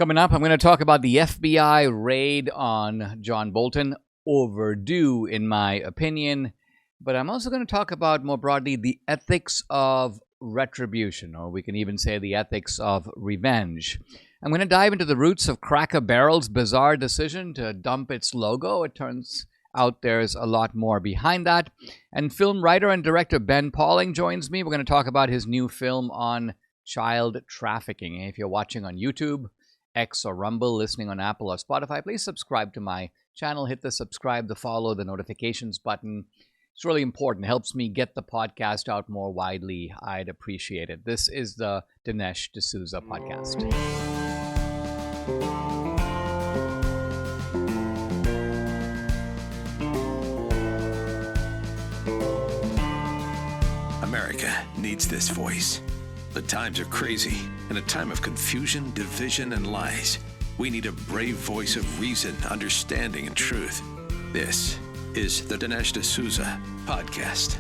Coming up, I'm going to talk about the FBI raid on John Bolton. Overdue, in my opinion. But I'm also going to talk about, more broadly, the ethics of retribution, or we can even say the ethics of revenge. I'm going to dive into the roots of Cracker Barrel's bizarre decision to dump its logo. It turns out there's a lot more behind that. And film writer and director Ben Pauling joins me. We're going to talk about his new film on child trafficking. And if you're watching on YouTube, X or Rumble, listening on Apple or Spotify, please subscribe to my channel. Hit the subscribe, the follow, the notifications button. It's really important. It helps me get the podcast out more widely. I'd appreciate it. This is the Dinesh D'Souza podcast. America needs this voice. The times are crazy. In a time of confusion, division, and lies, we need a brave voice of reason, understanding, and truth. This is the Dinesh D'Souza podcast.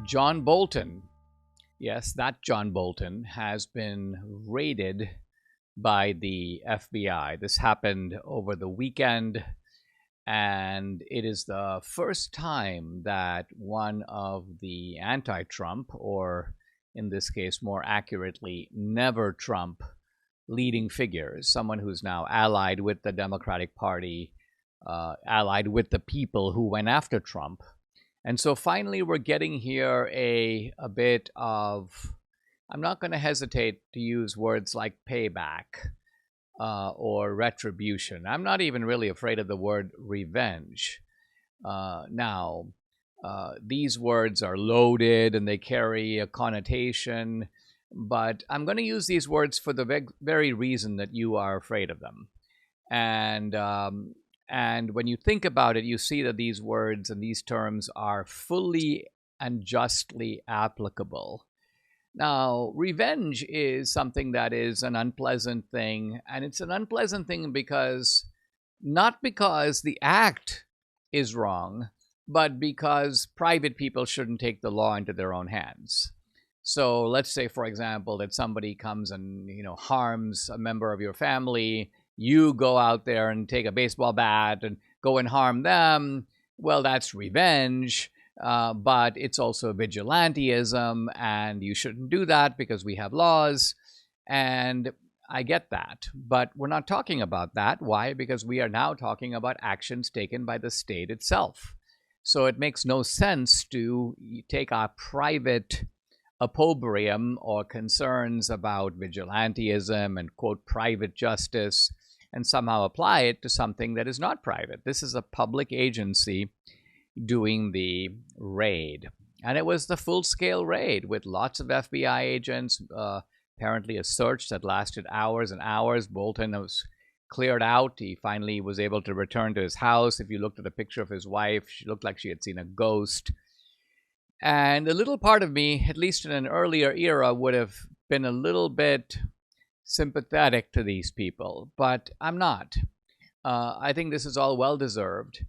John Bolton, yes, that John Bolton, has been raided by the FBI. This happened over the weekend. And it is the first time that one of the anti-Trump, or in this case, more accurately, never Trump leading figures, someone who's now allied with the Democratic Party, allied with the people who went after Trump. And so finally, we're getting here a bit of, I'm not going to hesitate to use words like payback. Or retribution. I'm not even really afraid of the word revenge. These words are loaded and they carry a connotation, but I'm going to use these words for the very reason that you are afraid of them. And when you think about it, you see that these words and these terms are fully and justly applicable. Now, revenge is something that is an unpleasant thing, and it's an unpleasant thing not because the act is wrong, but because private people shouldn't take the law into their own hands. So let's say, for example, that somebody comes and, harms a member of your family. You go out there and take a baseball bat and go and harm them. Well, that's revenge. But it's also vigilantism, and you shouldn't do that because we have laws. And I get that. But we're not talking about that. Why? Because we are now talking about actions taken by the state itself. So it makes no sense to take our private opprobrium or concerns about vigilantism and, quote, private justice and somehow apply it to something that is not private. This is a public agency doing the raid. And it was the full-scale raid with lots of FBI agents, apparently a search that lasted hours and hours. Bolton was cleared out. He finally was able to return to his house. If you looked at a picture of his wife, she looked like she had seen a ghost. And a little part of me, at least in an earlier era, would have been a little bit sympathetic to these people, but I'm not. I think this is all well-deserved.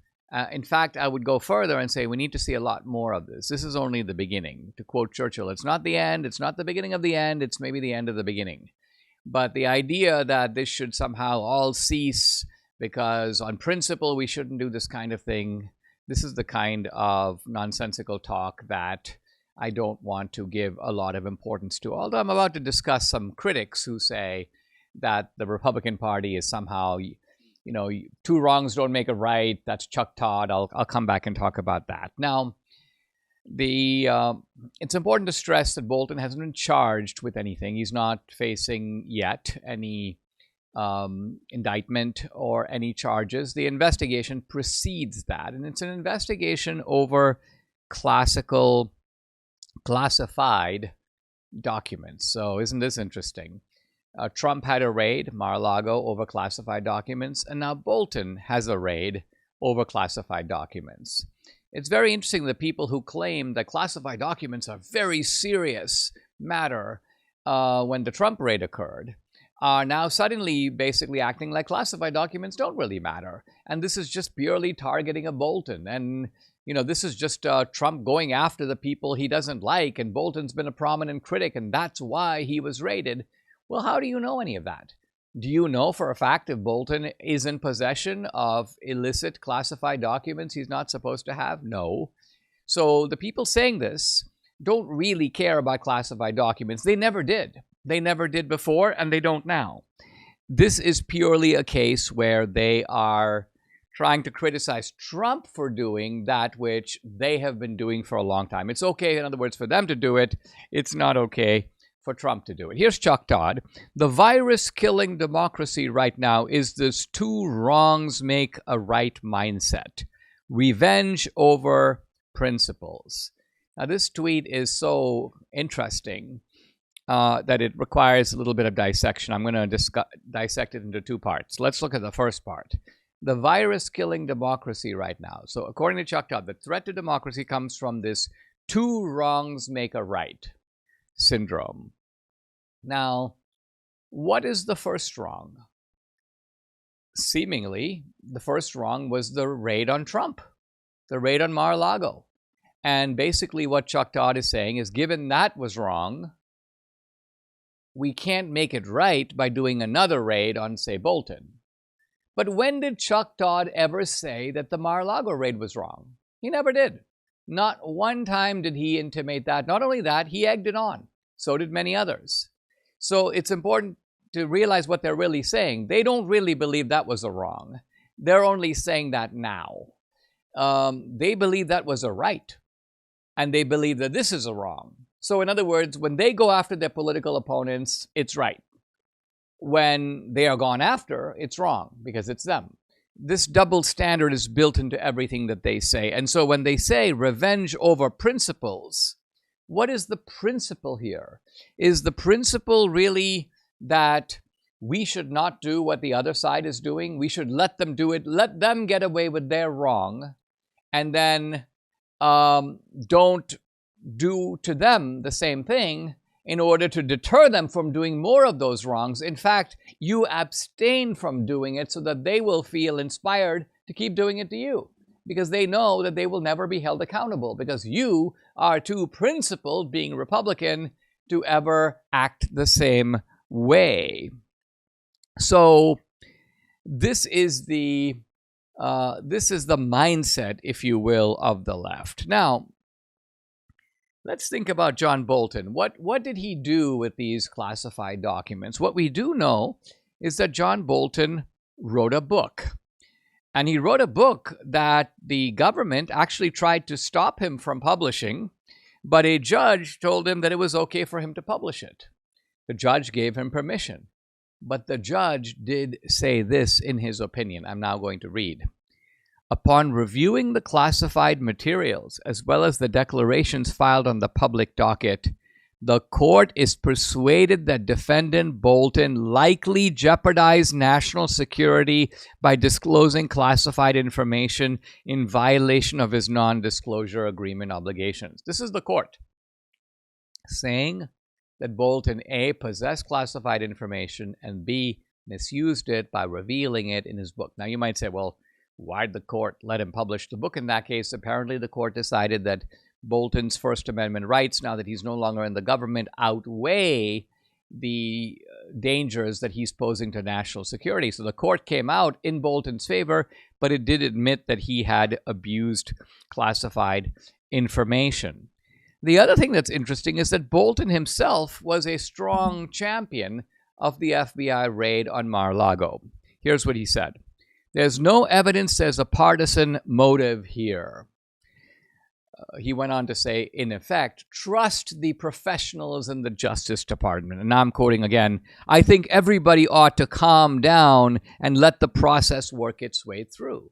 In fact, I would go further and say we need to see a lot more of this. This is only the beginning. To quote Churchill, it's not the end, it's not the beginning of the end, it's maybe the end of the beginning. But the idea that this should somehow all cease because on principle we shouldn't do this kind of thing, this is the kind of nonsensical talk that I don't want to give a lot of importance to. Although I'm about to discuss some critics who say that the Republican Party is somehow, two wrongs don't make a right. That's Chuck Todd. I'll come back and talk about that. Now, it's important to stress that Bolton hasn't been charged with anything. He's not facing yet any indictment or any charges. The investigation precedes that, and it's an investigation over classified documents. So isn't this interesting? Trump had a raid, Mar-a-Lago, over classified documents, and now Bolton has a raid over classified documents. It's very interesting that people who claim that classified documents are very serious matter when the Trump raid occurred are now suddenly basically acting like classified documents don't really matter. And this is just purely targeting a Bolton. And this is just Trump going after the people he doesn't like, and Bolton's been a prominent critic, and that's why he was raided. Well, how do you know any of that? Do you know for a fact if Bolton is in possession of illicit classified documents he's not supposed to have? No. So the people saying this don't really care about classified documents. They never did. They never did before, and they don't now. This is purely a case where they are trying to criticize Trump for doing that which they have been doing for a long time. It's okay, in other words, for them to do it. It's not okay for Trump to do it. Here's Chuck Todd. The virus killing democracy right now is this two wrongs make a right mindset. Revenge over principles. Now, this tweet is so interesting that it requires a little bit of dissection. I'm going to dissect it into two parts. Let's look at the first part. The virus killing democracy right now. So according to Chuck Todd, the threat to democracy comes from this two wrongs make a right syndrome. Now, what is the first wrong? Seemingly, the first wrong was the raid on Trump, the raid on Mar-a-Lago. And basically what Chuck Todd is saying is, given that was wrong, we can't make it right by doing another raid on, say, Bolton. But when did Chuck Todd ever say that the Mar-a-Lago raid was wrong? He never did. Not one time did he intimate that. Not only that, he egged it on. So did many others. So it's important to realize what they're really saying. They don't really believe that was a wrong. They're only saying that now. They believe that was a right. And they believe that this is a wrong. So in other words, when they go after their political opponents, it's right. When they are gone after, it's wrong because it's them. This double standard is built into everything that they say. And so when they say revenge over principles, what is the principle here? Is the principle really that we should not do what the other side is doing? We should let them do it, let them get away with their wrong, and then don't do to them the same thing in order to deter them from doing more of those wrongs. In fact, you abstain from doing it so that they will feel inspired to keep doing it to you, because they know that they will never be held accountable, because you are too principled, being Republican, to ever act the same way. So this is the mindset, if you will, of the left. Now, let's think about John Bolton. What did he do with these classified documents? What we do know is that John Bolton wrote a book. And he wrote a book that the government actually tried to stop him from publishing, but a judge told him that it was okay for him to publish it. The judge gave him permission. But the judge did say this in his opinion. I'm now going to read. Upon reviewing the classified materials, as well as the declarations filed on the public docket, the court is persuaded that defendant Bolton likely jeopardized national security by disclosing classified information in violation of his non-disclosure agreement obligations. This is the court saying that Bolton, A, possessed classified information, and B, misused it by revealing it in his book. Now, you might say, well, why did the court let him publish the book in that case? Apparently, the court decided that Bolton's First Amendment rights, now that he's no longer in the government, outweigh the dangers that he's posing to national security. So the court came out in Bolton's favor, but it did admit that he had abused classified information. The other thing that's interesting is that Bolton himself was a strong champion of the FBI raid on Mar-a-Lago. Here's what he said. There's no evidence there's a partisan motive here. He went on to say, in effect, trust the professionals in the Justice Department. And now I'm quoting again, I think everybody ought to calm down and let the process work its way through.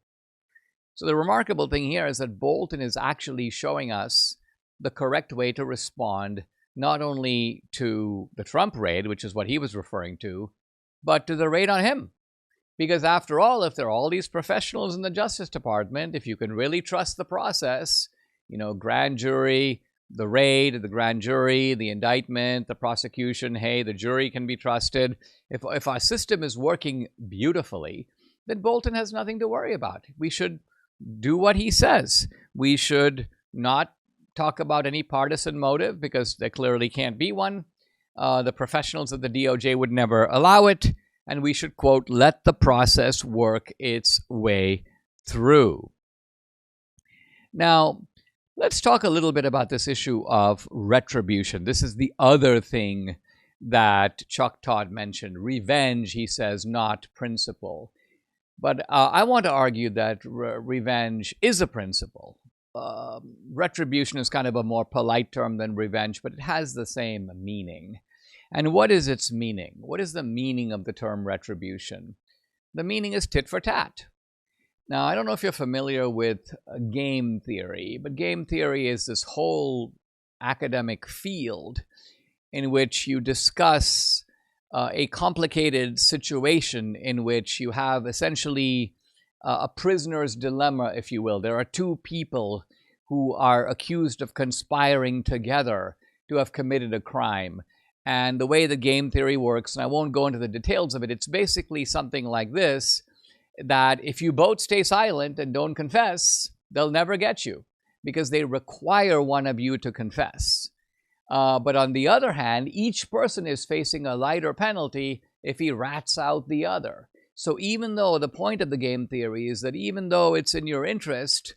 So the remarkable thing here is that Bolton is actually showing us the correct way to respond, not only to the Trump raid, which is what he was referring to, but to the raid on him. Because after all, if there are all these professionals in the Justice Department, if you can really trust the process, grand jury, the raid, the grand jury, the indictment, the prosecution, hey, the jury can be trusted. If our system is working beautifully, then Bolton has nothing to worry about. We should do what he says. We should not talk about any partisan motive because there clearly can't be one. The professionals of the DOJ would never allow it. And we should, quote, let the process work its way through. Now, let's talk a little bit about this issue of retribution. This is the other thing that Chuck Todd mentioned. Revenge, he says, not principle. But I want to argue that revenge is a principle. Retribution is kind of a more polite term than revenge, but it has the same meaning. And what is its meaning? What is the meaning of the term retribution? The meaning is tit for tat. Now, I don't know if you're familiar with game theory, but game theory is this whole academic field in which you discuss a complicated situation in which you have essentially a prisoner's dilemma, if you will. There are two people who are accused of conspiring together to have committed a crime. And the way the game theory works, and I won't go into the details of it, it's basically something like this, that if you both stay silent and don't confess, they'll never get you because they require one of you to confess. But on the other hand, each person is facing a lighter penalty if he rats out the other. So even though the point of the game theory is that even though it's in your interest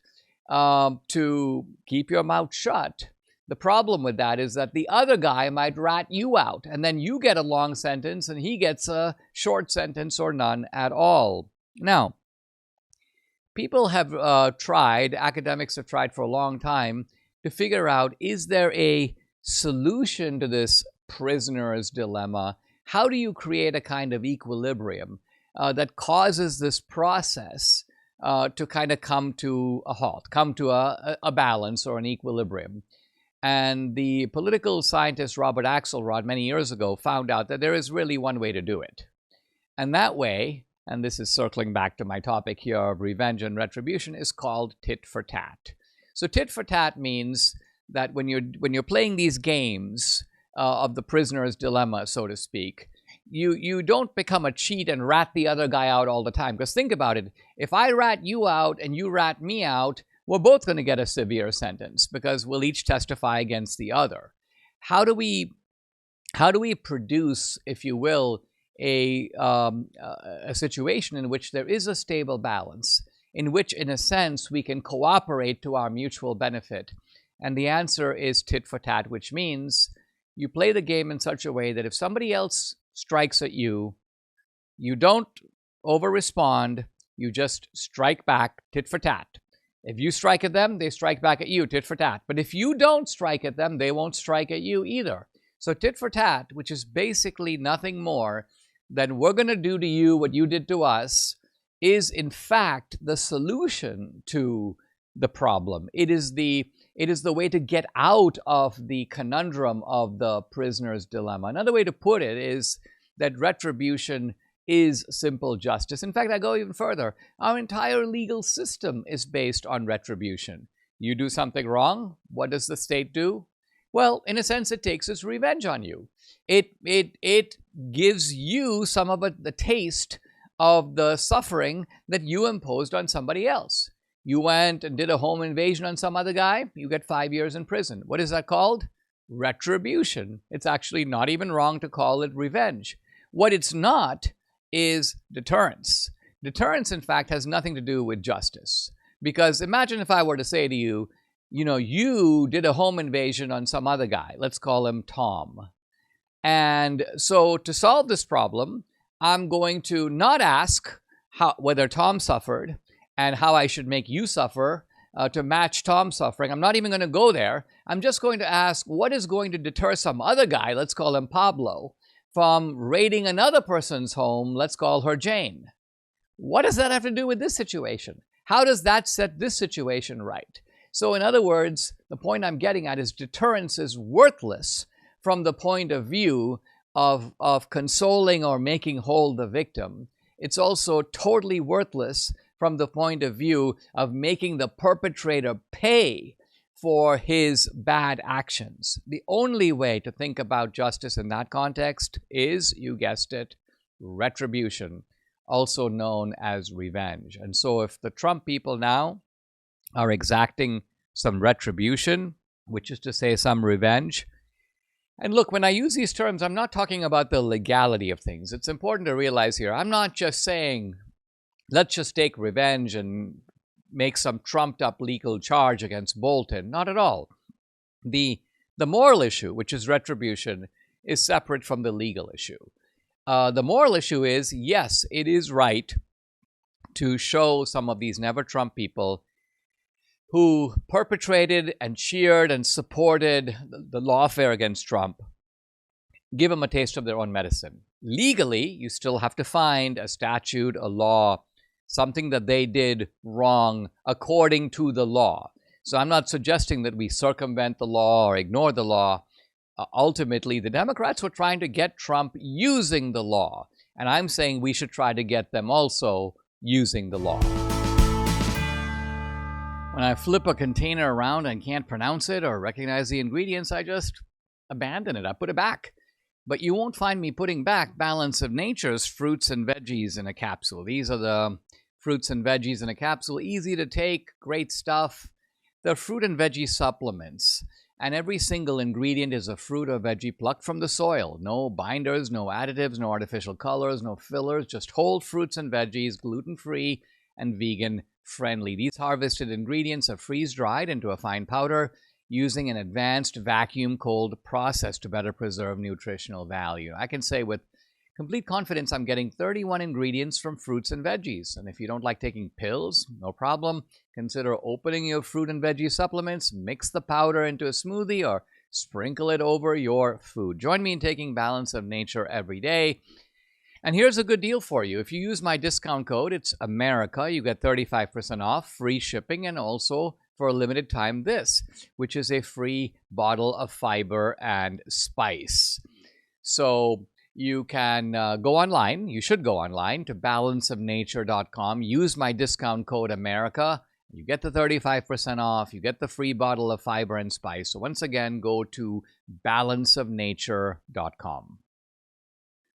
to keep your mouth shut, the problem with that is that the other guy might rat you out, and then you get a long sentence and he gets a short sentence or none at all. Now, people have tried, academics have tried for a long time to figure out, is there a solution to this prisoner's dilemma? How do you create a kind of equilibrium that causes this process to kind of come to a halt, come to a balance or an equilibrium? And the political scientist Robert Axelrod many years ago found out that there is really one way to do it. And that way, and this is circling back to my topic here of revenge and retribution, is called tit for tat. So tit for tat means that when you're playing these games of the prisoner's dilemma, so to speak, you don't become a cheat and rat the other guy out all the time. Because think about it, if I rat you out and you rat me out, we're both going to get a severe sentence because we'll each testify against the other. How do we produce, if you will, a situation in which there is a stable balance, in which, in a sense, we can cooperate to our mutual benefit? And the answer is tit for tat, which means you play the game in such a way that if somebody else strikes at you, you don't over-respond, you just strike back tit for tat. If you strike at them, they strike back at you, tit for tat. But if you don't strike at them, they won't strike at you either. So tit for tat, which is basically nothing more than we're going to do to you what you did to us, is in fact the solution to the problem. It is the way to get out of the conundrum of the prisoner's dilemma. Another way to put it is that retribution is simple justice. In fact, I go even further. Our entire legal system is based on retribution. You do something wrong, what does the state do? Well, in a sense, it takes its revenge on you. It gives you some of the taste of the suffering that you imposed on somebody else. You went and did a home invasion on some other guy, you get 5 years in prison. What is that called? Retribution. It's actually not even wrong to call it revenge. What it's not is deterrence. Deterrence, in fact, has nothing to do with justice. Because imagine if I were to say to you, you did a home invasion on some other guy. Let's call him Tom. And so to solve this problem, I'm going to not ask whether Tom suffered and how I should make you suffer to match Tom's suffering. I'm not even going to go there. I'm just going to ask what is going to deter some other guy, let's call him Pablo, from raiding another person's home, let's call her Jane. What does that have to do with this situation? How does that set this situation right? So in other words, the point I'm getting at is deterrence is worthless from the point of view of consoling or making whole the victim. It's also totally worthless from the point of view of making the perpetrator pay for his bad actions. The only way to think about justice in that context is, you guessed it, retribution, also known as revenge. And so if the Trump people now are exacting some retribution, which is to say some revenge. And look, when I use these terms, I'm not talking about the legality of things. It's important to realize here, I'm not just saying, let's just take revenge and make some trumped up legal charge against Bolton. Not at all. The moral issue, which is retribution, is separate from the legal issue. The moral issue is, yes, it is right to show some of these never Trump people who perpetrated and cheered and supported the lawfare against Trump, give them a taste of their own medicine. Legally, you still have to find a statute, a law, something that they did wrong according to the law. So I'm not suggesting that we circumvent the law or ignore the law. Ultimately, the Democrats were trying to get Trump using the law. And I'm saying we should try to get them also using the law. When I flip a container around and can't pronounce it or recognize the ingredients, I just abandon it. I put it back. But you won't find me putting back Balance of Nature's fruits and veggies in a capsule. These are the fruits and veggies in a capsule. Easy to take, great stuff. They're fruit and veggie supplements. And every single ingredient is a fruit or veggie plucked from the soil. No binders, no additives, no artificial colors, no fillers, just whole fruits and veggies, gluten-free and vegan-friendly. These harvested ingredients are freeze-dried into a fine powder using an advanced vacuum-cold process to better preserve nutritional value. I can say with complete confidence I'm getting 31 ingredients from fruits and veggies. And if you don't like taking pills, no problem. Consider opening your fruit and veggie supplements, mix the powder into a smoothie, or sprinkle it over your food. Join me in taking Balance of Nature every day. And here's a good deal for you. If you use my discount code, it's America, you get 35% off, free shipping, and also for a limited time this, which is a free bottle of fiber and spice. So you can go online, you should go online to balanceofnature.com, use my discount code America, you get the 35% off, you get the free bottle of fiber and spice. So once again, go to balanceofnature.com.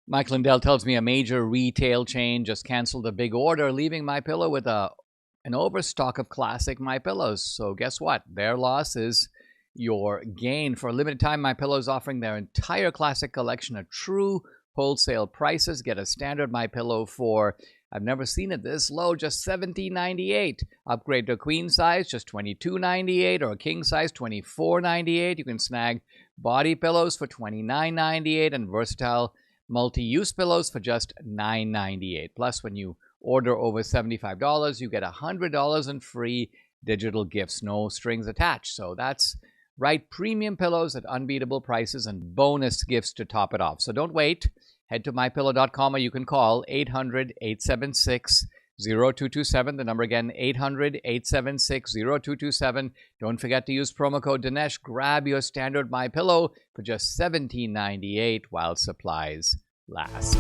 Mike Lindell tells me a major retail chain just canceled a big order, leaving MyPillow with an overstock of classic MyPillows. So guess what? Their loss is your gain. For a limited time, MyPillow is offering their entire classic collection at true wholesale prices. Get a standard MyPillow for, I've never seen it this low, just $17.98. Upgrade to a queen size, just $22.98, or a king size, $24.98. You can snag body pillows for $29.98 and versatile multi-use pillows for just $9.98. Plus, when you order over $75, you get $100 in free digital gifts, no strings attached. So that's right, premium pillows at unbeatable prices and bonus gifts to top it off. So don't wait. Head to mypillow.com, or you can call 800-876-0227. The number again, 800-876-0227. Don't forget to use promo code Dinesh. Grab your standard MyPillow for just $17.98 while supplies last.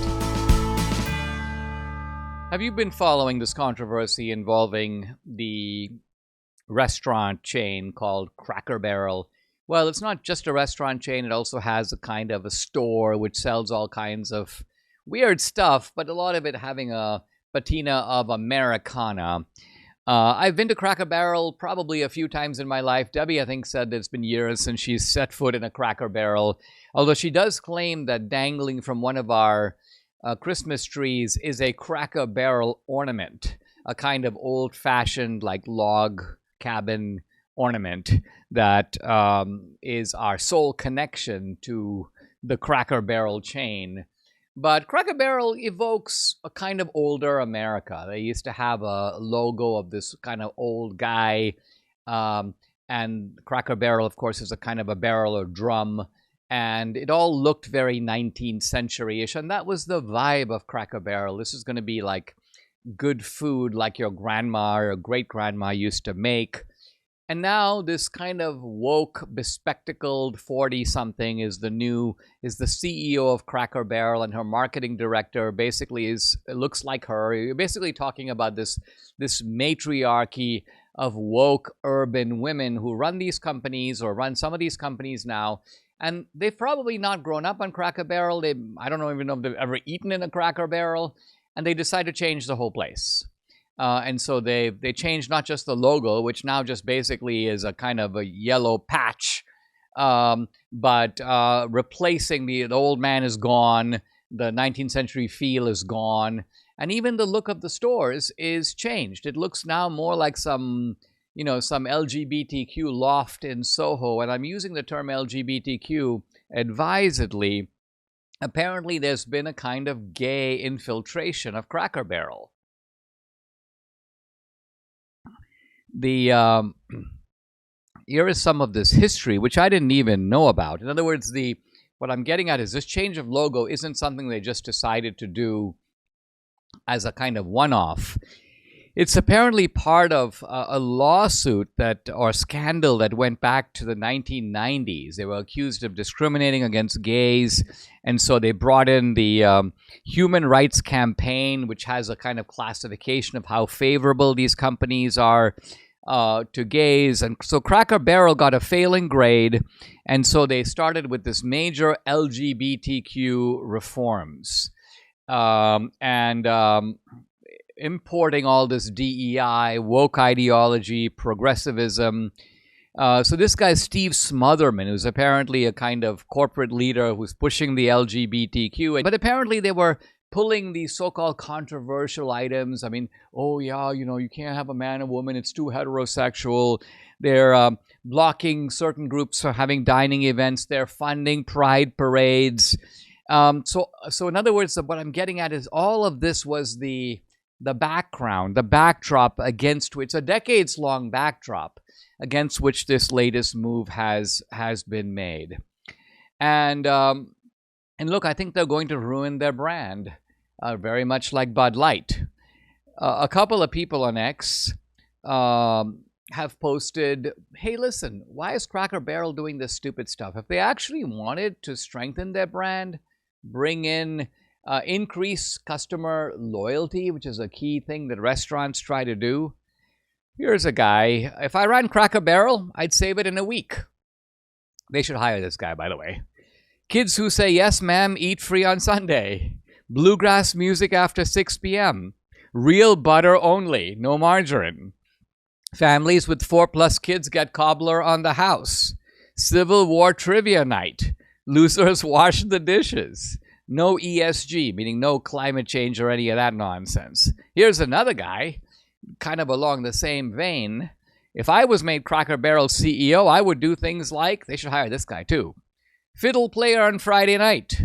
Have you been following this controversy involving the restaurant chain called Cracker Barrel? Well, it's not just a restaurant chain. It also has a kind of a store which sells all kinds of weird stuff, but a lot of it having a patina of Americana. I've been to Cracker Barrel probably a few times in my life. Debbie, I think, said it's been years since she's set foot in a Cracker Barrel, although she does claim that dangling from one of our Christmas trees is a Cracker Barrel ornament, a kind of old-fashioned, like, log cabin ornament that is our sole connection to the Cracker Barrel chain. But Cracker Barrel evokes a kind of older America. They used to have a logo of this kind of old guy, and Cracker Barrel, of course, is a kind of a barrel or drum, and it all looked very 19th century-ish, and that was the vibe of Cracker Barrel. This is going to be like good food like your grandma or great-grandma used to make. And now this kind of woke, bespectacled 40-something is the CEO of Cracker Barrel, and her marketing director basically looks like her. You're basically talking about this matriarchy of woke urban women who run these companies or run some of these companies now. And they've probably not grown up on Cracker Barrel. I don't even know if they've ever eaten in a Cracker Barrel. And they decide to change the whole place. And so they changed not just the logo, which now just basically is a kind of a yellow patch, but replacing the old man is gone, the 19th century feel is gone, and even the look of the stores is changed. It looks now more like some LGBTQ loft in Soho, and I'm using the term LGBTQ advisedly. Apparently, there's been a kind of gay infiltration of Cracker Barrel. Here is some of this history, which I didn't even know about. In other words, what I'm getting at is this change of logo isn't something they just decided to do as a kind of one-off. It's apparently part of a lawsuit or scandal that went back to the 1990s. They were accused of discriminating against gays, and so they brought in the Human Rights Campaign, which has a kind of classification of how favorable these companies are to gays. And so Cracker Barrel got a failing grade, and so they started with this major LGBTQ reforms. Importing all this DEI, woke ideology, progressivism. So this guy, Steve Smotherman, who's apparently a kind of corporate leader who's pushing the LGBTQ, but apparently they were pulling these so-called controversial items. I mean, oh yeah, you can't have a man and woman, it's too heterosexual. They're blocking certain groups from having dining events. They're funding pride parades. So in other words, what I'm getting at is all of this was the background, the backdrop against which, a decades-long backdrop against which this latest move has been made. And look, I think they're going to ruin their brand, very much like Bud Light. A couple of people on X have posted, hey, listen, why is Cracker Barrel doing this stupid stuff? If they actually wanted to strengthen their brand, bring in increase customer loyalty, which is a key thing that restaurants try to do. Here's a guy. If I ran Cracker Barrel, I'd save it in a week. They should hire this guy, by the way. Kids who say, yes, ma'am, eat free on Sunday. Bluegrass music after 6 p.m. Real butter only, no margarine. Families with 4+ kids get cobbler on the house. Civil War trivia night. Losers wash the dishes. No ESG, meaning no climate change or any of that nonsense. Here's another guy, kind of along the same vein. If I was made Cracker Barrel CEO, I would do things like, they should hire this guy too, fiddle player on Friday night.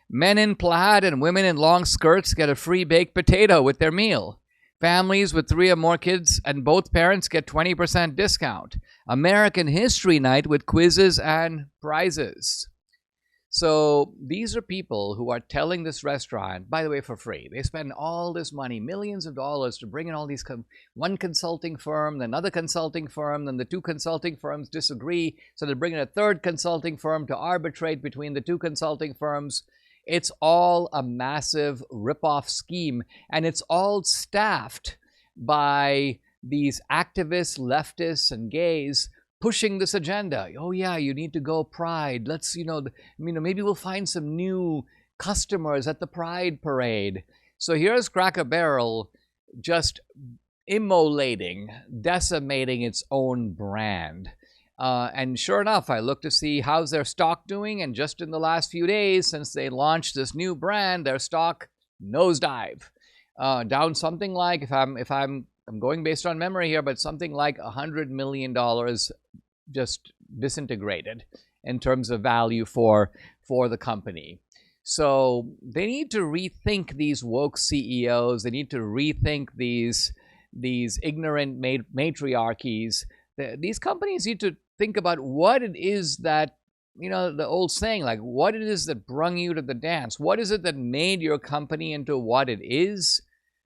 Men in plaid and women in long skirts get a free baked potato with their meal. Families with 3 or more kids and both parents get 20% discount. American History Night with quizzes and prizes. So these are people who are telling this restaurant, by the way, for free. They spend all this money, millions of dollars, to bring in all these, one consulting firm, then another consulting firm, then the 2 consulting firms disagree, so they bring in a 3rd consulting firm to arbitrate between the 2 consulting firms. It's all a massive rip-off scheme, and it's all staffed by these activists, leftists, and gays pushing this agenda. Oh yeah, you need to go Pride. Let's, maybe we'll find some new customers at the Pride parade. So here's Cracker Barrel just immolating, decimating its own brand. And sure enough, I look to see how's their stock doing, and just in the last few days since they launched this new brand, their stock nosedive, down something like, if I'm going based on memory here, but something like $100 million just disintegrated in terms of value for the company. So they need to rethink these woke CEOs. They need to rethink these ignorant matriarchies. These companies need to think about what it is that, the old saying, like, what it is that brung you to the dance. What is it that made your company into what it is?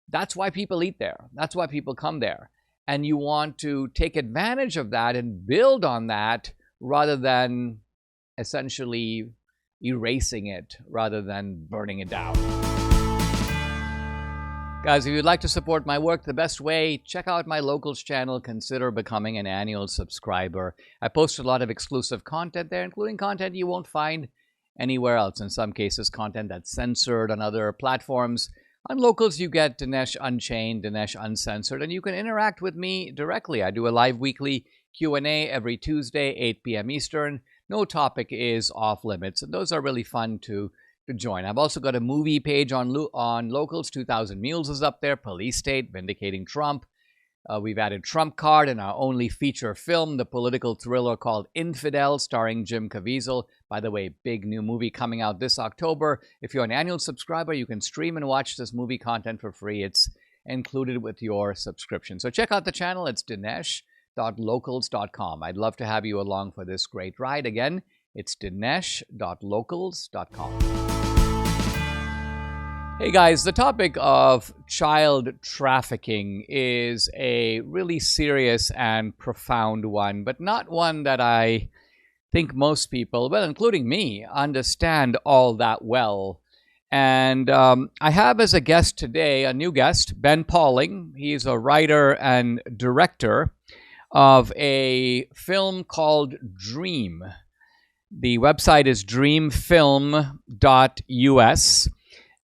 That's why people eat there. That's why people come there. And you want to take advantage of that and build on that rather than essentially erasing it, rather than burning it down. Guys, if you'd like to support my work the best way, check out my Locals channel. Consider becoming an annual subscriber. I post a lot of exclusive content there, including content you won't find anywhere else. In some cases, content that's censored on other platforms. On Locals, you get Dinesh Unchained, Dinesh Uncensored, and you can interact with me directly. I do a live weekly Q&A every Tuesday, 8 p.m. Eastern. No topic is off limits, and those are really fun to join. I've also got a movie page on Locals. 2000 Mules is up there. Police State, Vindicating Trump. We've added Trump Card in our only feature film, the political thriller called Infidel, starring Jim Caviezel. By the way, big new movie coming out this October. If you're an annual subscriber, you can stream and watch this movie content for free. It's included with your subscription. So check out the channel. It's dinesh.locals.com. I'd love to have you along for this great ride. Again, it's dinesh.locals.com. Hey guys, the topic of child trafficking is a really serious and profound one, but not one that I think most people, well, including me, understand all that well. And I have as a guest today, a new guest, Ben Pauling. He's a writer and director of a film called Dream. The website is dreamfilm.us.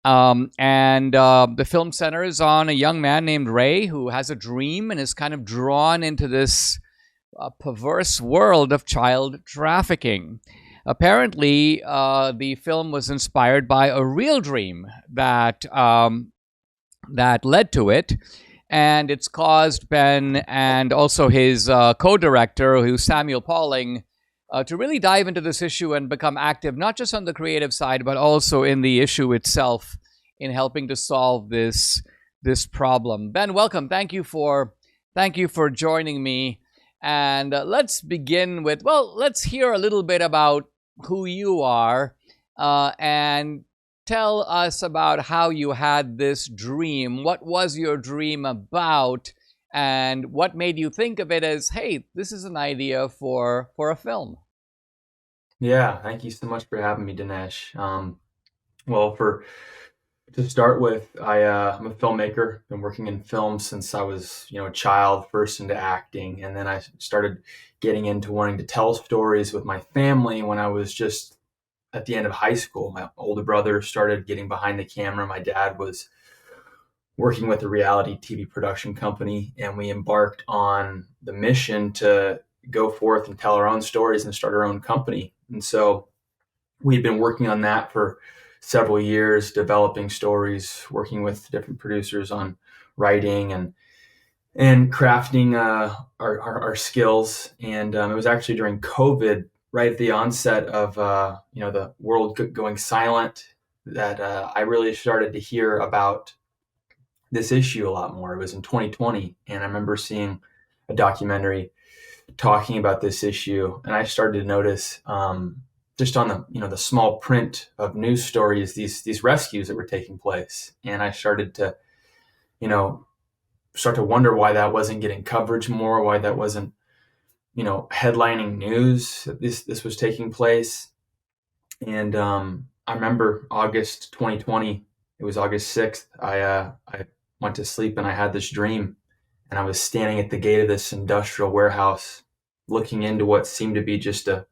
The film centers on a young man named Ray who has a dream and is kind of drawn into this perverse world of child trafficking. Apparently, the film was inspired by a real dream that led to it, and it's caused Ben and also his co-director, who's Samuel Pauling, to really dive into this issue and become active, not just on the creative side, but also in the issue itself, in helping to solve this problem. Ben, welcome. Thank you for joining me. And let's begin with, let's hear a little bit about who you are and tell us about how you had this dream. What was your dream about? And what made you think of it as, hey, this is an idea for a film? Yeah, thank you so much for having me, Dinesh. To start with, I'm a filmmaker. Been working in film since I was, a child, first into acting, and then I started getting into wanting to tell stories with my family when I was just at the end of high school. My older brother started getting behind the camera. My dad was working with a reality TV production company, and we embarked on the mission to go forth and tell our own stories and start our own company. And so we'd been working on that for several years, developing stories, working with different producers on writing and crafting our skills. And it was actually during COVID, right at the onset of the world going silent, that I really started to hear about this issue a lot more. It was in 2020, and I remember seeing a documentary talking about this issue, and I started to notice just on the small print of news stories these rescues that were taking place, and I started to wonder why that wasn't getting coverage more, why that wasn't headlining news that this was taking place. And I remember August 2020. It was August 6th. I went to sleep and I had this dream, and I was standing at the gate of this industrial warehouse looking into what seemed to be just a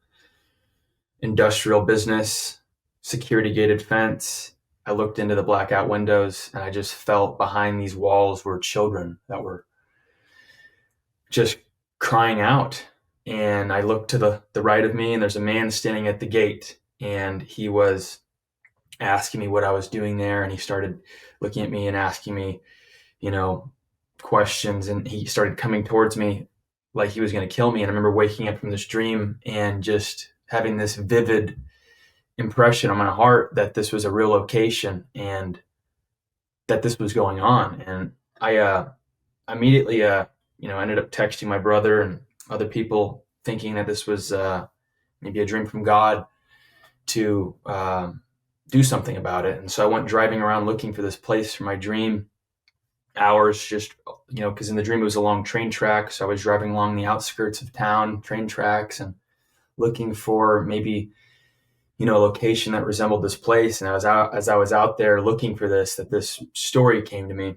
industrial business, security gated fence. I looked into the blackout windows, and I just felt behind these walls were children that were just crying out. And I looked to the right of me, and there's a man standing at the gate, and he was asking me what I was doing there. And he started looking at me and asking me, questions. And he started coming towards me like he was going to kill me. And I remember waking up from this dream and just having this vivid impression on my heart that this was a real location and that this was going on. And I immediately, ended up texting my brother and other people, thinking that this was maybe a dream from God to do something about it. And so I went driving around looking for this place for my dream. Hours just, because in the dream it was a long train track. So I was driving along the outskirts of town, train tracks, and looking for maybe, a location that resembled this place. And as I was out there looking for this story came to me.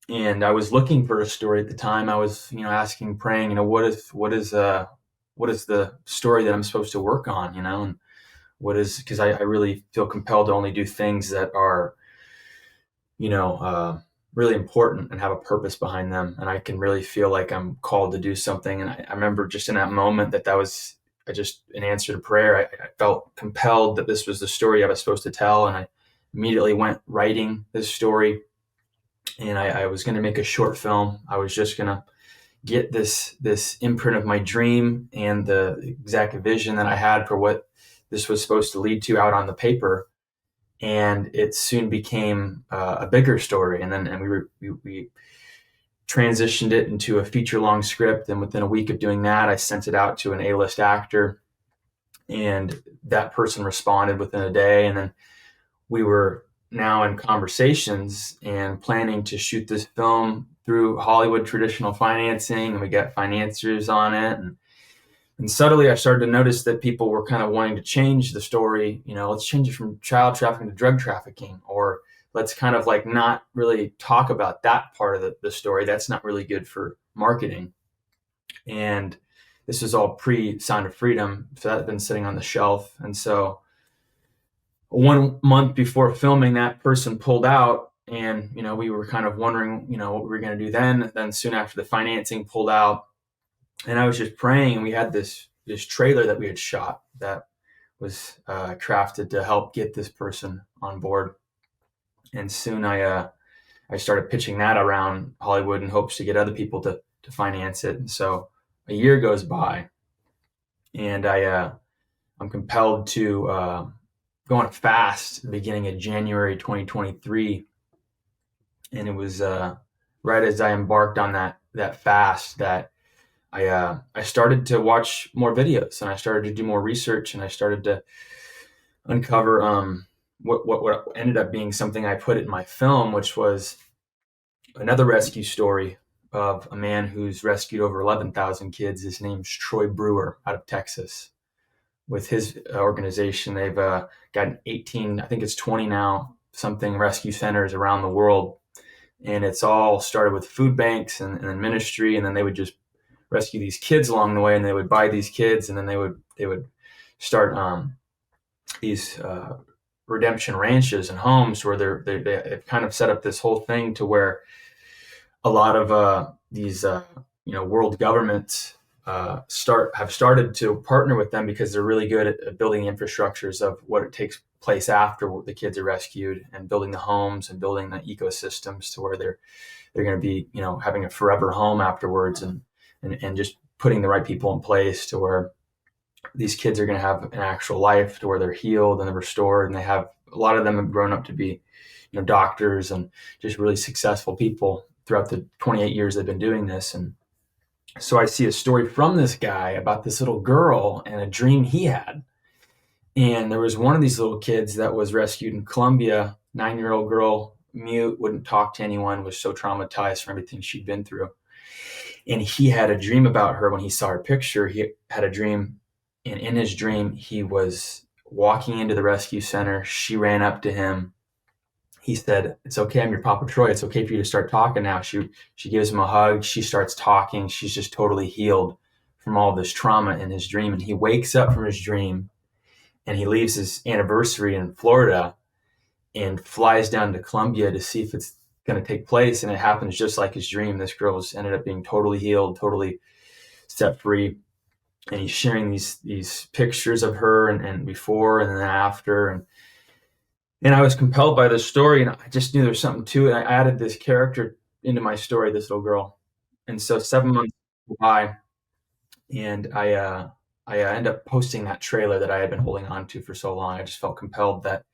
And I was looking for a story at the time. I was, asking, praying, what is the story that I'm supposed to work on, and what is, because I really feel compelled to only do things that are really important and have a purpose behind them. And I can really feel like I'm called to do something. And I remember just in that moment that was just an answer to prayer. I felt compelled that this was the story I was supposed to tell. And I immediately went writing this story. And I was going to make a short film. I was just going to get this imprint of my dream and the exact vision that I had for what this was supposed to lead to out on the paper. And it soon became a bigger story. And we transitioned it into a feature-long script. And within a week of doing that, I sent it out to an A-list actor, and that person responded within a day. And then we were now in conversations and planning to shoot this film through Hollywood traditional financing, and we got financiers on it. And subtly, I started to notice that people were kind of wanting to change the story. Let's change it from child trafficking to drug trafficking, or let's kind of like not really talk about that part of the story. That's not really good for marketing. And this was all pre-Sound of Freedom, so that had been sitting on the shelf. And so 1 month before filming, that person pulled out, and we were kind of wondering what we were going to do then. Then soon after, the financing pulled out, and I was just praying. And we had this trailer that we had shot that was crafted to help get this person on board. And soon I started pitching that around Hollywood in hopes to get other people to finance it. And so a year goes by, and I'm compelled to go on a fast beginning of January 2023. And it was right as I embarked on that fast that I started to watch more videos, and I started to do more research, and I started to uncover what ended up being something I put in my film, which was another rescue story of a man who's rescued over 11,000 kids. His name's Troy Brewer out of Texas. With his organization, they've gotten 18, I think it's 20 now, something rescue centers around the world. And it's all started with food banks and ministry, and then they would just rescue these kids along the way, and they would buy these kids, and then they would start these redemption ranches and homes where they've kind of set up this whole thing to where a lot of these world governments have started to partner with them, because they're really good at building the infrastructures of what it takes place after the kids are rescued, and building the homes and building the ecosystems to where they're going to be having a forever home afterwards, and just putting the right people in place to where these kids are going to have an actual life, to where they're healed and they're restored, and a lot of them have grown up to be doctors and just really successful people throughout the 28 years they've been doing this. And so I see a story from this guy about this little girl and a dream he had. And there was one of these little kids that was rescued in Colombia, 9-year-old girl, mute, wouldn't talk to anyone, was so traumatized from everything she'd been through. And he had a dream about her. When he saw her picture, he had a dream. And in his dream, he was walking into the rescue center. She ran up to him. He said, "It's okay, I'm your Papa Troy. It's okay for you to start talking now." She gives him a hug. She starts talking. She's just totally healed from all this trauma in his dream. And he wakes up from his dream, and he leaves his anniversary in Florida and flies down to Colombia to see if it's going to take place. And it happens just like his dream. This girl ended up being totally healed, totally set free. And he's sharing these pictures of her and before and then after. And I was compelled by this story, and I just knew there was something to it. I added this character into my story, this little girl. And so 7 months go by, and I end up posting that trailer that I had been holding on to for so long. I just felt compelled that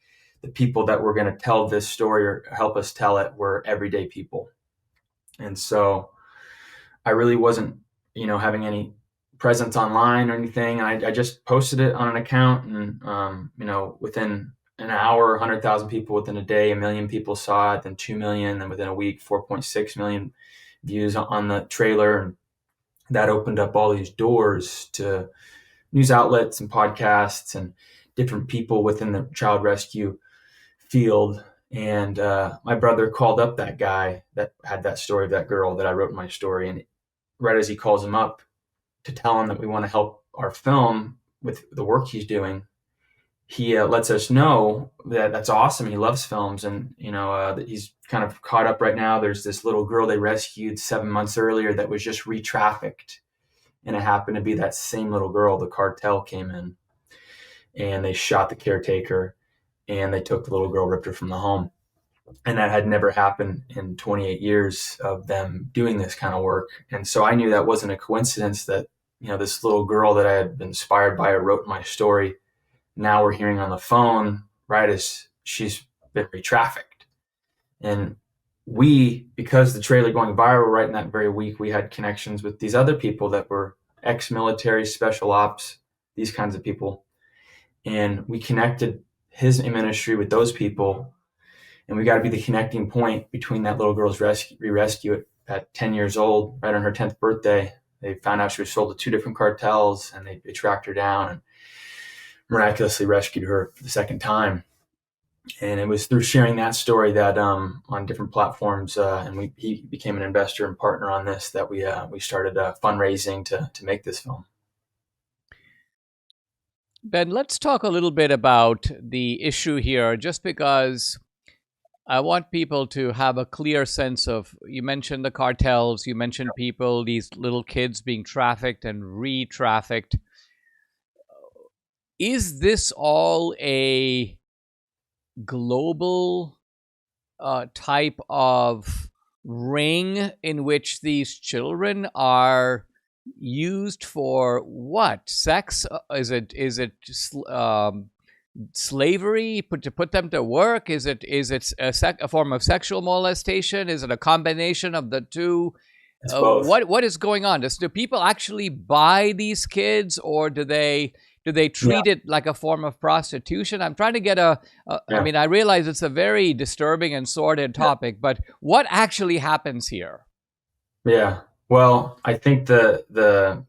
the people that were going to tell this story or help us tell it were everyday people. And so I really wasn't, having any presence online or anything. I just posted it on an account, and, within an hour, 100,000 people, within a day, 1 million people saw it, then 2 million, then within a week, 4.6 million views on the trailer. And that opened up all these doors to news outlets and podcasts and different people within the child rescue field. And my brother called up that guy that had that story of that girl that I wrote in my story. And right as he calls him up to tell him that we want to help our film with the work he's doing, he lets us know that that's awesome. He loves films, and that he's kind of caught up right now. There's this little girl they rescued 7 months earlier that was just re-trafficked, and it happened to be that same little girl. The cartel came in, and they shot the caretaker, and they took the little girl, ripped her from the home, and that had never happened in 28 years of them doing this kind of work. And so I knew that wasn't a coincidence that this little girl that I had been inspired by or wrote my story, now we're hearing on the phone right as she's been re-trafficked. And because the trailer going viral right in that very week, we had connections with these other people that were ex-military, special ops, these kinds of people. And we connected his ministry with those people. And we got to be the connecting point between that little girl's rescue at 10 years old, right on her 10th birthday. They found out she was sold to 2 different cartels, and they tracked her down and miraculously rescued her for the second time. And it was through sharing that story that on different platforms, and he became an investor and partner on this, that we started fundraising to make this film. Ben, let's talk a little bit about the issue here, just because I want people to have a clear sense of, you mentioned the cartels, you mentioned people, these little kids being trafficked and re-trafficked. Is this all a global type of ring in which these children are used for what? Sex? Is it slavery? To put them to work? Is it a form of sexual molestation? Is it a combination of the two? What is going on? Do people actually buy these kids, or do they treat it like a form of prostitution? I'm trying to get I mean, I realize it's a very disturbing and sordid topic, but what actually happens here? Yeah. Well, I think the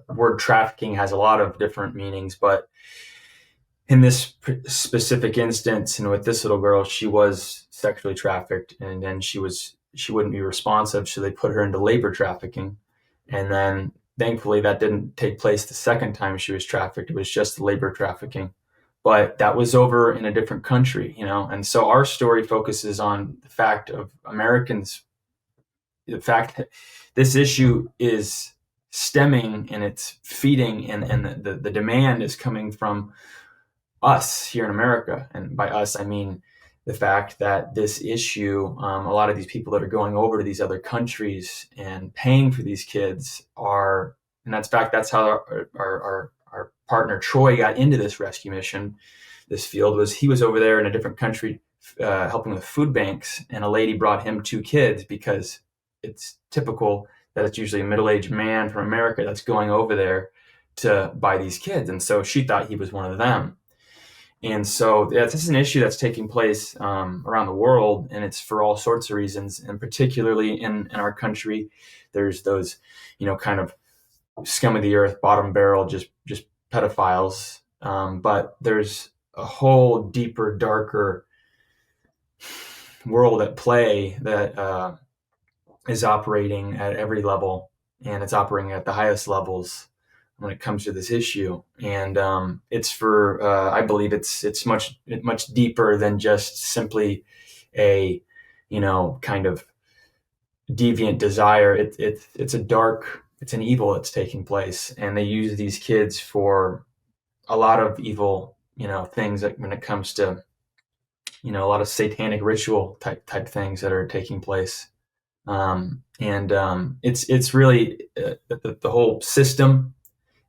word trafficking has a lot of different meanings, but in this specific instance, and with this little girl, she was sexually trafficked, and then she wouldn't be responsive, so they put her into labor trafficking. And then thankfully that didn't take place the second time she was trafficked. It was just labor trafficking, but that was over in a different country, and so our story focuses on the fact of Americans, the fact that this issue is stemming and it's feeding, and the demand is coming from us here in America. And by us, I mean the fact that this issue, a lot of these people that are going over to these other countries and paying for these kids are, and that's how our partner Troy got into this rescue mission. This field was, he was over there in a different country helping with food banks, and a lady brought him 2 kids because it's typical that it's usually a middle-aged man from America that's going over there to buy these kids. And so she thought he was one of them. And so this is an issue that's taking place around the world, and it's for all sorts of reasons. And particularly in our country, there's those, kind of scum of the earth, bottom barrel, just pedophiles. But there's a whole deeper, darker world at play that is operating at every level, and it's operating at the highest levels when it comes to this issue. And it's for, I believe it's much deeper than just simply a, kind of deviant desire. It's an evil that's taking place, and they use these kids for a lot of evil, things, that when it comes to, a lot of satanic ritual type things that are taking place. It's really the whole system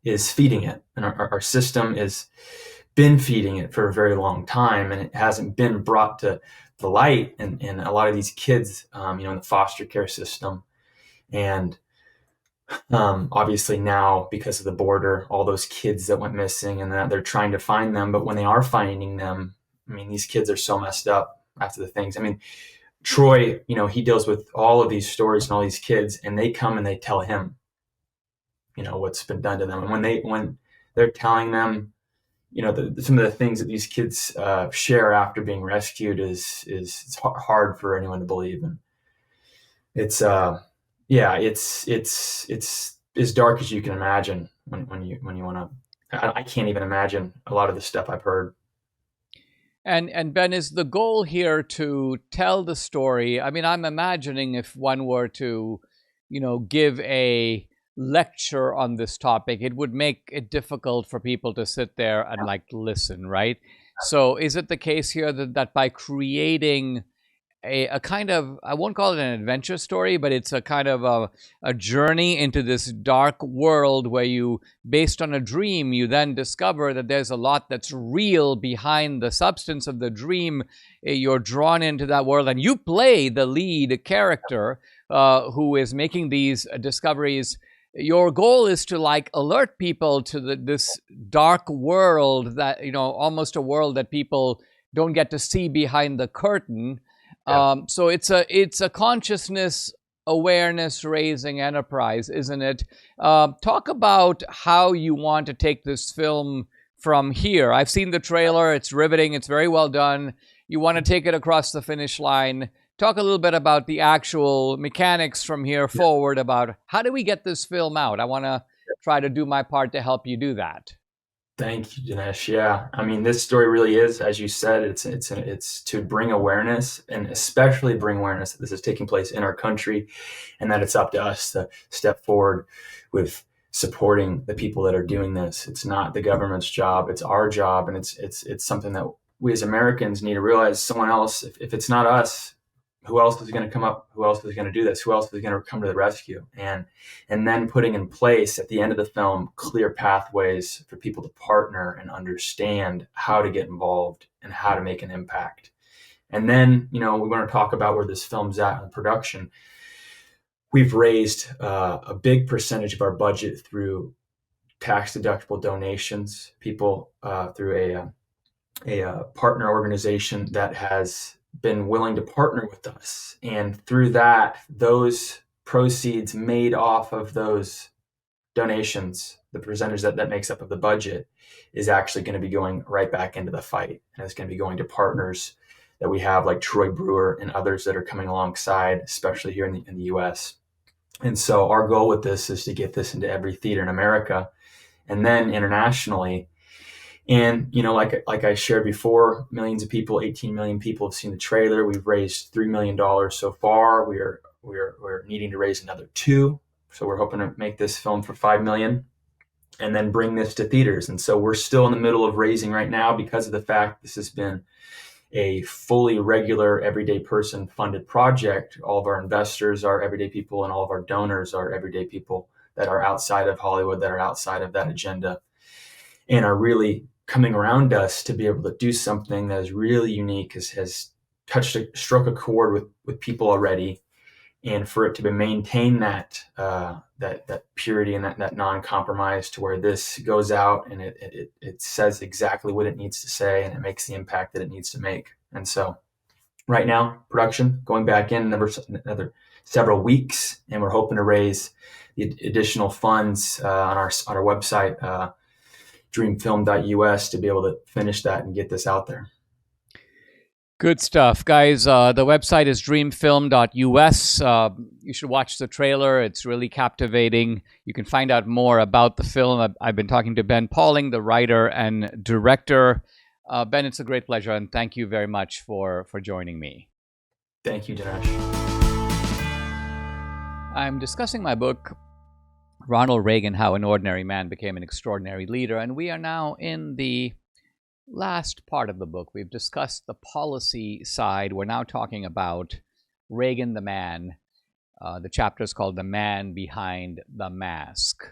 is feeding it, and our system has been feeding it for a very long time, and it hasn't been brought to the light. And a lot of these kids, in the foster care system, and obviously now because of the border, all those kids that went missing, and that they're trying to find them. But when they are finding them, I mean, these kids are so messed up after the things. I mean, Troy, he deals with all of these stories and all these kids, and they come and they tell him, what's been done to them. And when they're telling them, some of the things that these kids share after being rescued is it's hard for anyone to believe. And it's as dark as you can imagine when you want to. I can't even imagine a lot of the stuff I've heard. And Ben, is the goal here to tell the story? I mean, I'm imagining if one were to, give a lecture on this topic, it would make it difficult for people to sit there and listen, right? So is it the case here that by creating a kind of, I won't call it an adventure story, but it's a kind of a journey into this dark world where you, based on a dream, you then discover that there's a lot that's real behind the substance of the dream. You're drawn into that world and you play the lead character who is making these discoveries. Your goal is to alert people to this dark world that, almost a world that people don't get to see behind the curtain. Yeah. So it's a consciousness awareness raising enterprise, isn't it? Talk about how you want to take this film from here. I've seen the trailer. It's riveting. It's very well done. You want to take it across the finish line. Talk a little bit about the actual mechanics from here forward, about how do we get this film out? I want to try to do my part to help you do that. Thank you, Dinesh. Yeah, I mean, this story really is, as you said, it's to bring awareness, and especially bring awareness that this is taking place in our country, and that it's up to us to step forward with supporting the people that are doing this. It's not the government's job; it's our job, and it's something that we as Americans need to realize. Someone else, if it's not us, who else is going to come up? Who else is going to do this? Who else is going to come to the rescue? And then putting in place at the end of the film clear pathways for people to partner and understand how to get involved and how to make an impact. And then, we want to talk about where this film's at in production. We've raised a big percentage of our budget through tax-deductible donations, people through a partner organization that has been willing to partner with us. And through that, those proceeds made off of those donations, the percentage that makes up of the budget, is actually going to be going right back into the fight. And it's going to be going to partners that we have like Troy Brewer and others that are coming alongside, especially here in the US. And so our goal with this is to get this into every theater in America and then internationally. And, like I shared before, millions of people, 18 million people have seen the trailer. We've raised $3 million so far. We're needing to raise another $2 million. So we're hoping to make this film for $5 million and then bring this to theaters. And so we're still in the middle of raising right now because of the fact this has been a fully regular, everyday person funded project. All of our investors are everyday people, and all of our donors are everyday people that are outside of Hollywood, that are outside of that agenda, and are really coming around us to be able to do something that is really unique, has struck a chord with people already, and for it to maintain that purity and that non-compromise, to where this goes out and it says exactly what it needs to say, and it makes the impact that it needs to make. And so right now, production going back in another several weeks, and we're hoping to raise the additional funds on our website, dreamfilm.us, to be able to finish that and get this out there. Good stuff, guys. The website is dreamfilm.us. You should watch the trailer. It's really captivating. You can find out more about the film. I've been talking to Ben Pauling, the writer and director. Ben, it's a great pleasure, and thank you very much for joining me. Thank you, Dinesh. I'm discussing my book, Ronald Reagan, How an Ordinary Man Became an Extraordinary Leader, and we are now in the last part of the book. We've discussed the policy side. We're now talking about Reagan the man. The chapter is called The Man Behind the Mask.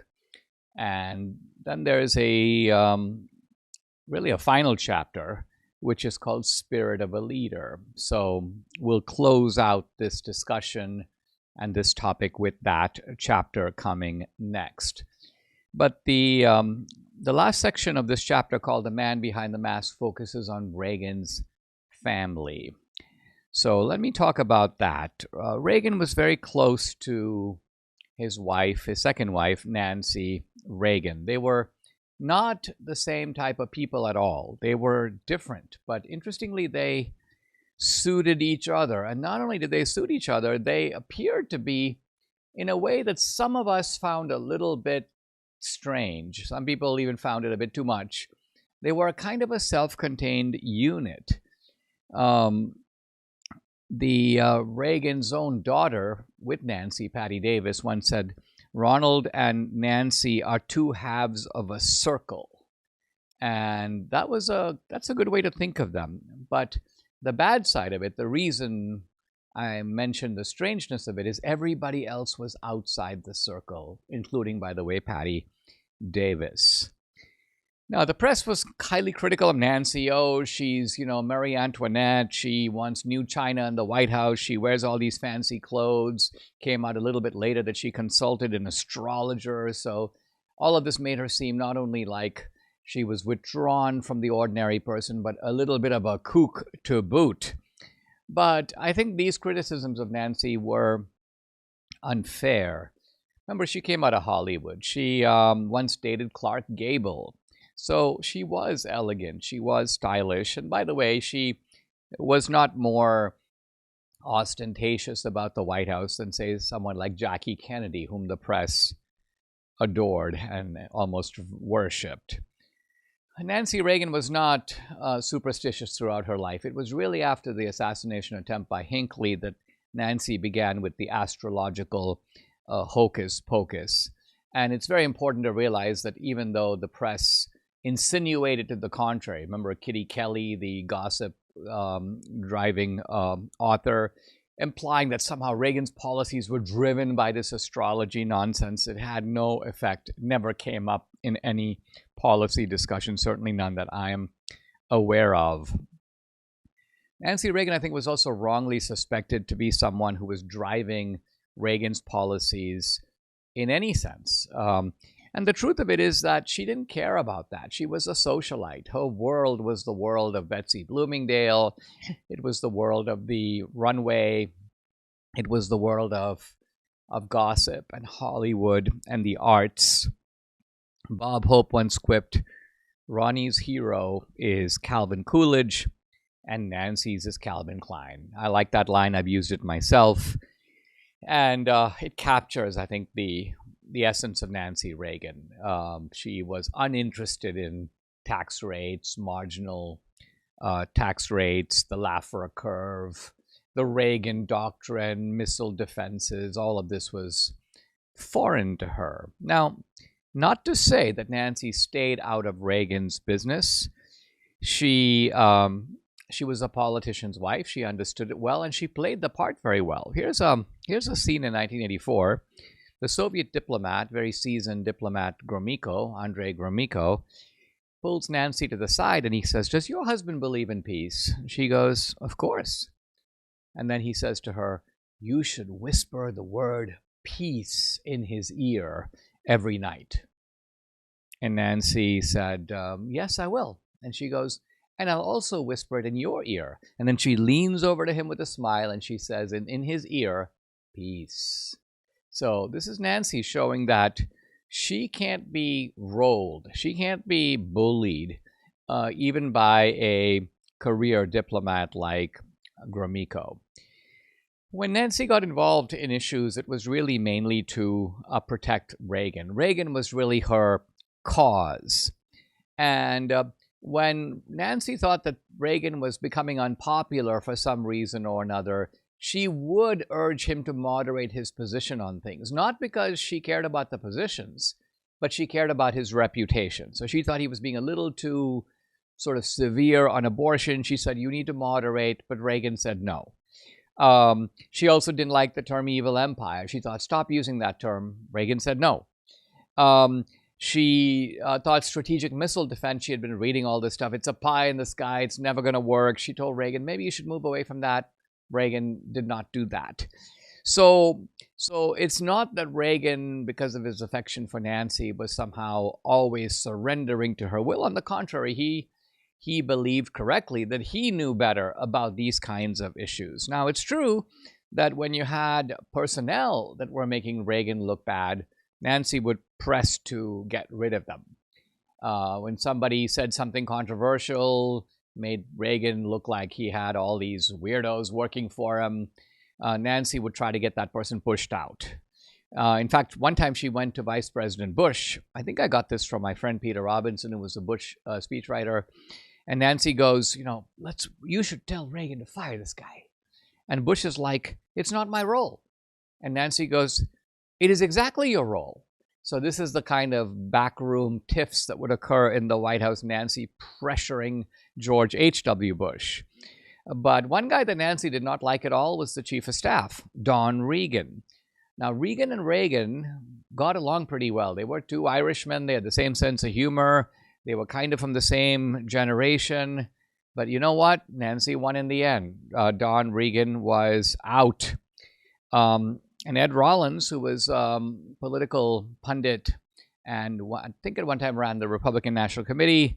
And then there's really a final chapter, which is called Spirit of a Leader. So we'll close out this discussion and this topic with that chapter coming next. But the last section of this chapter, called The Man Behind the Mask, focuses on Reagan's family. So let me talk about that. Reagan was very close to his wife, his second wife, Nancy Reagan. They were not the same type of people at all. They were different, but interestingly, they suited each other. And not only did they suit each other, they appeared to be in a way that some of us found a little bit strange. Some people even found it a bit too much. They were a kind of a self-contained unit. Um, Reagan's own daughter with Nancy, Patty Davis, once said, Ronald and Nancy are two halves of a circle. And that's a good way to think of them. But the bad side of it, the reason I mentioned the strangeness of it, is everybody else was outside the circle, including, by the way, Patty Davis. Now, the press was highly critical of Nancy. Oh, she's, Marie Antoinette. She wants new China in the White House. She wears all these fancy clothes. Came out a little bit later that she consulted an astrologer. So all of this made her seem not only like she was withdrawn from the ordinary person, but a little bit of a kook to boot. But I think these criticisms of Nancy were unfair. Remember, she came out of Hollywood. She once dated Clark Gable. So she was elegant, she was stylish, and by the way, she was not more ostentatious about the White House than, say, someone like Jackie Kennedy, whom the press adored and almost worshipped. Nancy Reagan was not superstitious throughout her life. It was really after the assassination attempt by Hinckley that Nancy began with the astrological hocus pocus. And it's very important to realize that even though the press insinuated to the contrary, remember Kitty Kelly, the gossip driving author, implying that somehow Reagan's policies were driven by this astrology nonsense. It had no effect, never came up in any policy discussion, certainly none that I am aware of. Nancy Reagan, I think, was also wrongly suspected to be someone who was driving Reagan's policies in any sense. And the truth of it is that she didn't care about that. She was a socialite. Her world was the world of Betsy Bloomingdale. It was the world of the runway. It was the world of gossip and Hollywood and the arts. Bob Hope once quipped, Ronnie's hero is Calvin Coolidge and Nancy's is Calvin Klein. I like that line. I've used it myself. And it captures, I think, the essence of Nancy Reagan. She was uninterested in tax rates, marginal tax rates, the Laffer curve, the Reagan doctrine, missile defenses. All of this was foreign to her. Now, not to say that Nancy stayed out of Reagan's business. She was a politician's wife. She understood it well, and she played the part very well. Here's a scene in 1984. The Soviet diplomat, very seasoned diplomat Andrei Gromyko, pulls Nancy to the side and he says, does your husband believe in peace? And she goes, of course. And then he says to her, you should whisper the word peace in his ear every night. And Nancy said, yes, I will. And she goes, and I'll also whisper it in your ear. And then she leans over to him with a smile and she says, in his ear, peace. So this is Nancy showing that she can't be rolled. She can't be bullied, even by a career diplomat like Gromyko. When Nancy got involved in issues, it was really mainly to protect Reagan. Reagan was really her cause. And when Nancy thought that Reagan was becoming unpopular for some reason or another, she would urge him to moderate his position on things, not because she cared about the positions, but she cared about his reputation. So she thought he was being a little too sort of severe on abortion. She said, you need to moderate, but Reagan said no. She also didn't like the term evil empire. She thought, stop using that term. Reagan said no. She thought strategic missile defense, she had been reading all this stuff. It's a pie in the sky. It's never going to work. She told Reagan, maybe you should move away from that. Reagan did not do that. So it's not that Reagan, because of his affection for Nancy, was somehow always surrendering to her will. On the contrary, he believed correctly that he knew better about these kinds of issues. Now, it's true that when you had personnel that were making Reagan look bad, Nancy would press to get rid of them. When somebody said something controversial, made Reagan look like he had all these weirdos working for him, Nancy would try to get that person pushed out. In fact, one time she went to Vice President Bush. I think I got this from my friend Peter Robinson, who was a Bush speechwriter. And Nancy goes, you should tell Reagan to fire this guy. And Bush is like, it's not my role. And Nancy goes, it is exactly your role. So this is the kind of backroom tiffs that would occur in the White House, Nancy pressuring George H.W. Bush. But one guy that Nancy did not like at all was the chief of staff, Don Reagan. Now, Reagan and Reagan got along pretty well. They were two Irishmen. They had the same sense of humor. They were kind of from the same generation. But you know what? Nancy won in the end. Don Reagan was out. And Ed Rollins, who was political pundit and I think at one time ran the Republican National Committee,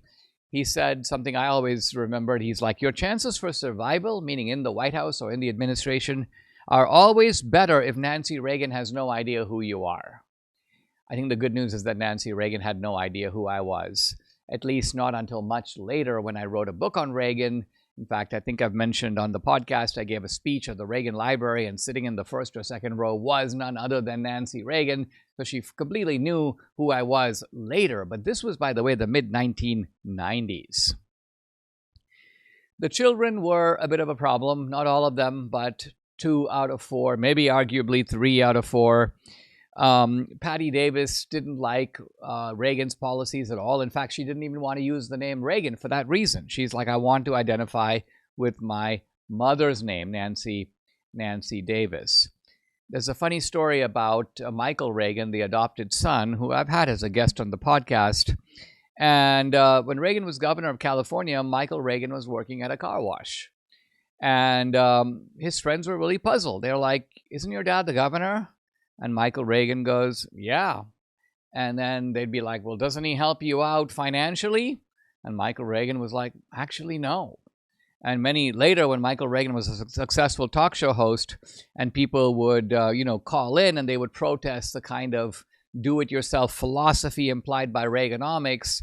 he said something I always remembered. He's like, your chances for survival, meaning in the White House or in the administration, are always better if Nancy Reagan has no idea who you are. I think the good news is that Nancy Reagan had no idea who I was, at least not until much later when I wrote a book on Reagan. In fact, I think I've mentioned on the podcast, I gave a speech at the Reagan Library, and sitting in the first or second row was none other than Nancy Reagan. So she completely knew who I was later. But this was, by the way, the mid-1990s. The children were a bit of a problem. Not all of them, but 2 out of 4, maybe arguably 3 out of 4. Patty Davis didn't like Reagan's policies at all. In fact, she didn't even want to use the name Reagan for that reason. She's like, I want to identify with my mother's name, Nancy Davis. There's a funny story about Michael Reagan, the adopted son, who I've had as a guest on the podcast. And when Reagan was governor of California, Michael Reagan was working at a car wash. And his friends were really puzzled. They're like, isn't your dad the governor? And Michael Reagan goes, yeah. And then they'd be like, well, doesn't he help you out financially? And Michael Reagan was like, actually, no. And many later, when Michael Reagan was a successful talk show host, and people would, call in and they would protest the kind of do-it-yourself philosophy implied by Reaganomics.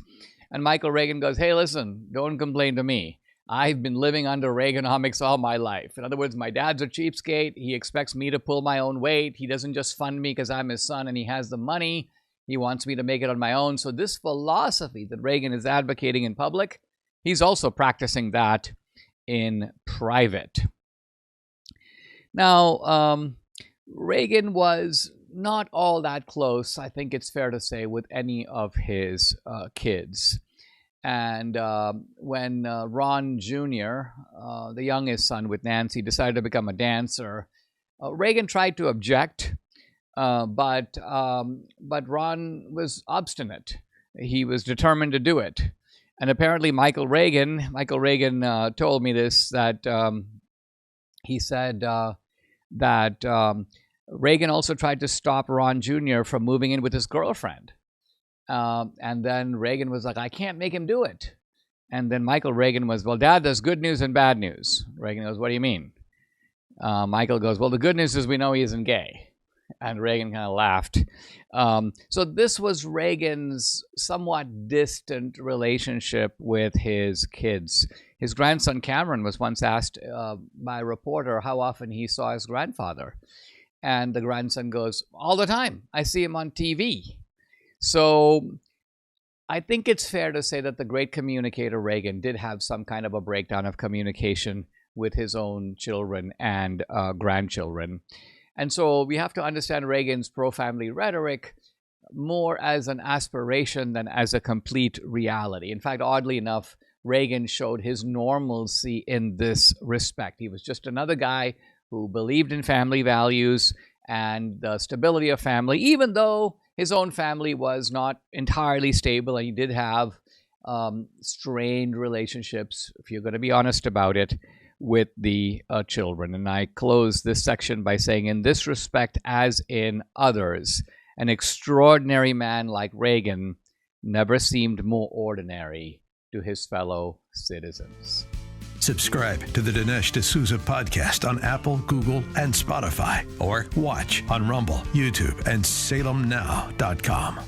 And Michael Reagan goes, hey, listen, don't complain to me. I've been living under Reaganomics all my life. In other words, my dad's a cheapskate. He expects me to pull my own weight. He doesn't just fund me because I'm his son and he has the money. He wants me to make it on my own. So this philosophy that Reagan is advocating in public, he's also practicing that in private. Now, Reagan was not all that close, I think it's fair to say, with any of his kids. And when Ron Jr., the youngest son with Nancy, decided to become a dancer, Reagan tried to object, but Ron was obstinate. He was determined to do it. And apparently Michael Reagan told me this, that he said that Reagan also tried to stop Ron Jr. from moving in with his girlfriend. And then Reagan was like, I can't make him do it. And then Michael Reagan was, well, Dad, there's good news and bad news. Reagan goes, what do you mean? Michael goes, well, the good news is we know he isn't gay. And Reagan kind of laughed. So this was Reagan's somewhat distant relationship with his kids. His grandson Cameron was once asked by a reporter how often he saw his grandfather. And the grandson goes, all the time. I see him on TV. So I think it's fair to say that the great communicator Reagan did have some kind of a breakdown of communication with his own children and grandchildren. And so we have to understand Reagan's pro-family rhetoric more as an aspiration than as a complete reality. In fact, oddly enough, Reagan showed his normalcy in this respect. He was just another guy who believed in family values and the stability of family, even though his own family was not entirely stable, and he did have strained relationships, if you're going to be honest about it, with the children. And I close this section by saying, in this respect, as in others, an extraordinary man like Reagan never seemed more ordinary to his fellow citizens. Subscribe to the Dinesh D'Souza podcast on Apple, Google, and Spotify, or watch on Rumble, YouTube, and SalemNow.com.